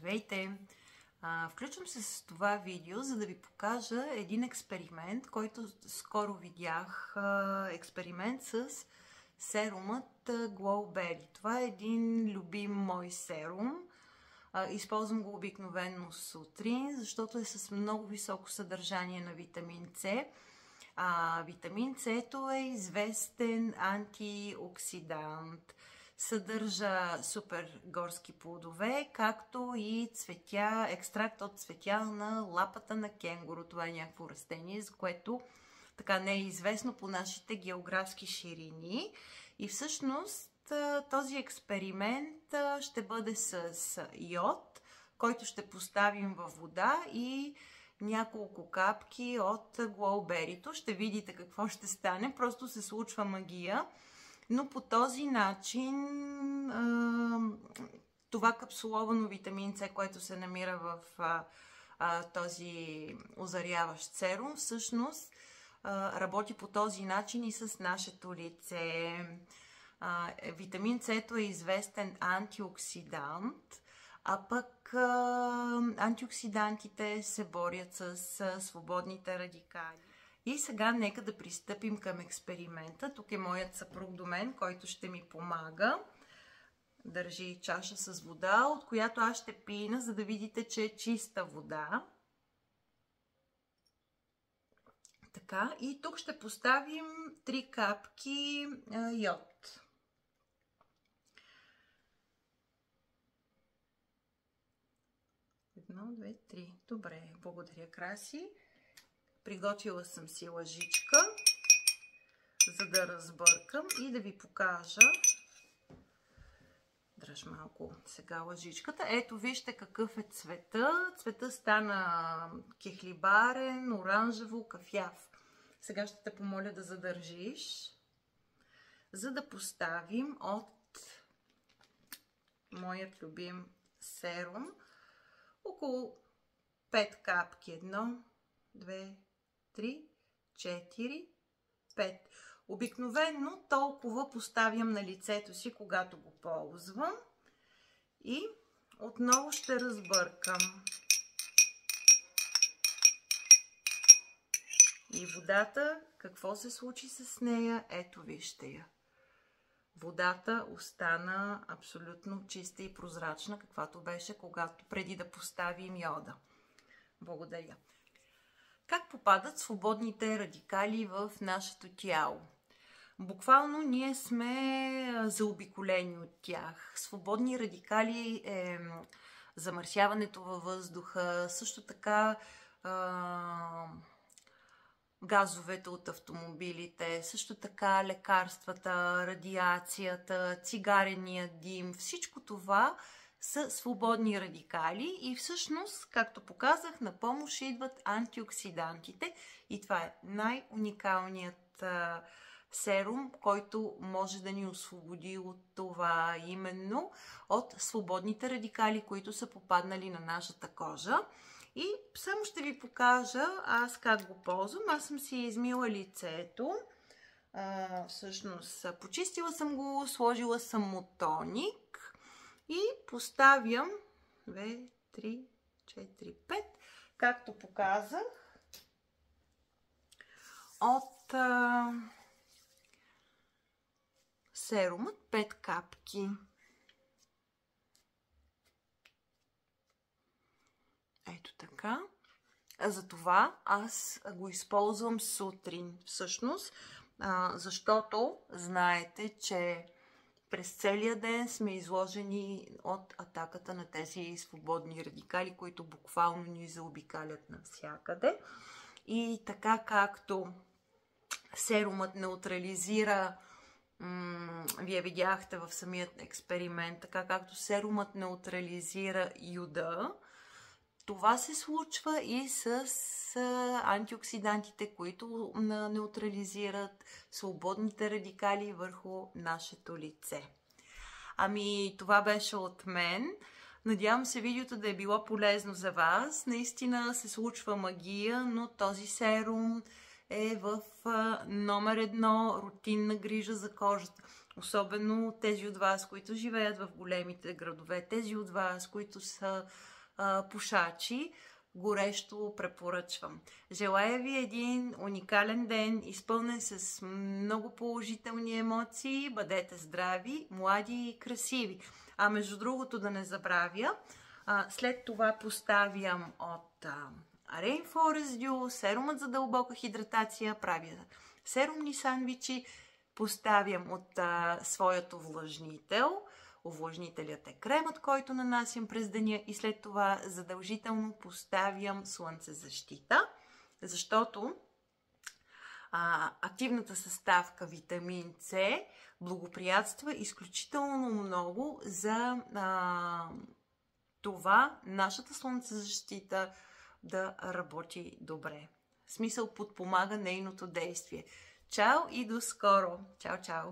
Здравейте! Включвам се с това видео, за да ви покажа един експеримент, който скоро видях. Експеримент с серумът Glow Berry. Това е един любим мой серум. Използвам го обикновено сутрин, защото е с много високо съдържание на витамин С. Витамин С е известен антиоксидант. Съдържа супер горски плодове, както и цветя, екстракт от цветя на лапата на кенгуру. Това е някакво растение, за което така не е известно по нашите географски ширини. И всъщност този експеримент ще бъде с йод, който ще поставим във вода и няколко капки от Glow Berry. Ще видите какво ще стане. Просто се случва магия. Но по този начин това капсуловано витамин С, което се намира в този озаряващ серум, всъщност работи по този начин и с нашето лице. Витамин С е известен антиоксидант, а пък антиоксидантите се борят с свободните радикали. И сега нека да пристъпим към експеримента. Тук е моят съпруг до мен, който ще ми помага. Държи чаша с вода, от която аз ще пина, за да видите, че е чиста вода. Така, и тук ще поставим 3 капки йод. Едно, две, три. Добре, благодаря, Краси. Приготвила съм си лъжичка, за да разбъркам и да ви покажа. Дръж малко сега лъжичката. Ето вижте какъв е цвета. Цвета стана кехлибарен, оранжево, кафяв. Сега ще те помоля да задържиш, за да поставим от моят любим серум около 5 капки. 1, 2, 3, 4, 5. Обикновено толкова поставям на лицето си, когато го ползвам. И отново ще разбъркам. И водата, какво се случи с нея? Ето вижте я. Водата остана абсолютно чиста и прозрачна, каквато беше преди да поставим йода. Благодаря. Как попадат свободните радикали в нашето тяло? Буквално ние сме заобиколени от тях. Свободни радикали е замърсяването във въздуха, също така газовете от автомобилите, също така лекарствата, радиацията, цигарения дим. Всичко това са свободни радикали и всъщност, както показах, на помощ идват антиоксидантите и това е най-уникалният серум, който може да ни освободи от това, именно от свободните радикали, които са попаднали на нашата кожа. И само ще ви покажа аз как го ползвам. Аз съм си измила лицето. Всъщност почистила съм го, сложила съм му тоник и поставям 2, 3, 4, 5, както показах, от серумът 5 капки. Ето така. Затова аз го използвам сутрин. Всъщност, защото знаете, че през целия ден сме изложени от атаката на тези свободни радикали, които буквално ни заобикалят навсякъде. И така както серумът неутрализира, вие видяхте в самият експеримент, така както серумът неутрализира йода, това се случва и с антиоксидантите, които неутрализират свободните радикали върху нашето лице. Ами, това беше от мен. Надявам се видеото да е било полезно за вас. Наистина се случва магия, но този серум е в номер 1 рутинна грижа за кожата. Особено тези от вас, които живеят в големите градове, тези от вас, които са пушачи, горещо препоръчвам. Желая ви един уникален ден, изпълнен с много положителни емоции. Бъдете здрави, млади и красиви. Между другото, да не забравя, след това поставям от Rainforest Dew серумът за дълбока хидратация, правя серумни сандвичи, поставям от своят увлажнител. Увлажнителят е кремът, който нанасям през деня, и след това задължително поставям слънцезащита, защото активната съставка витамин С благоприятства изключително много за това нашата слънцезащита да работи добре. В смисъл, подпомага нейното действие. Чао и до скоро! Чао, чао!